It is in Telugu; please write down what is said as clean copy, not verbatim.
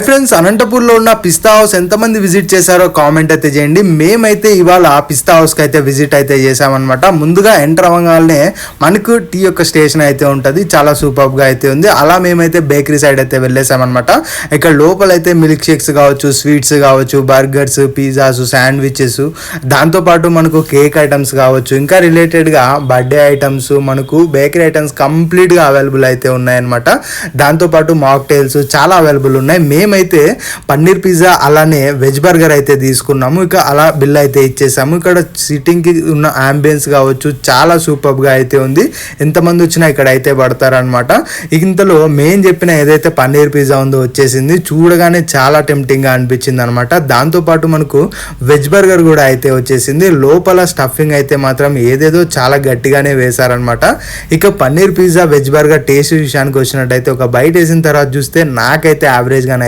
ఫ్రెండ్స్, అనంతపూర్లో ఉన్న పిస్తా హౌస్ ఎంతమంది విజిట్ చేశారో కామెంట్ అయితే చేయండి. మేమైతే ఇవాళ పిస్తా హౌస్కి అయితే విజిట్ అయితే చేసామన్నమాట. ముందుగా ఎంటర్ అవ్వగానే మనకు టీ యొక్క స్టేషన్ అయితే ఉంటుంది, చాలా సూపర్గా అయితే ఉంది. అలా మేమైతే బేకరీ సైడ్ అయితే వెళ్ళేసామన్నమాట. ఇక్కడ లోపల అయితే మిల్క్ షేక్స్ కావచ్చు, స్వీట్స్ కావచ్చు, బర్గర్స్, పిజ్జాస్, శాండ్విచెస్, దాంతోపాటు మనకు కేక్ ఐటమ్స్ కావచ్చు, ఇంకా రిలేటెడ్గా బర్త్డే ఐటమ్స్, మనకు బేకరీ ఐటమ్స్ కంప్లీట్గా అవైలబుల్ అయితే ఉన్నాయన్నమాట. దాంతోపాటు మాక్టైల్స్ చాలా అవైలబుల్ ఉన్నాయి. మేమైతే పన్నీర్ పిజ్జా అలానే వెజ్ బర్గర్ అయితే తీసుకున్నాము. ఇక అలా బిల్ అయితే ఇచ్చేసాము. ఇక్కడ సిట్టింగ్కి ఉన్న అంబియన్స్ కావచ్చు చాలా సూపర్గా అయితే ఉంది. ఎంతమంది వచ్చినా ఇక్కడ అయితే పడతారనమాట. ఇంతలో మెయిన్ చెప్పిన ఏదైతే పన్నీర్ పిజ్జా ఉందో వచ్చేసింది. చూడగానే చాలా టెంప్టింగ్గా అనిపించింది అనమాట. దాంతోపాటు మనకు వెజ్ బర్గర్ కూడా అయితే వచ్చేసింది. లోపల స్టఫింగ్ అయితే మాత్రం ఏదేదో చాలా గట్టిగానే వేశారనమాట. ఇక paneer pizza veg burger taste విషయానికి వచ్చినట్టయితే ఒక బైట్ వేసిన తర్వాత చూస్తే నాకైతే యావరేజ్గానే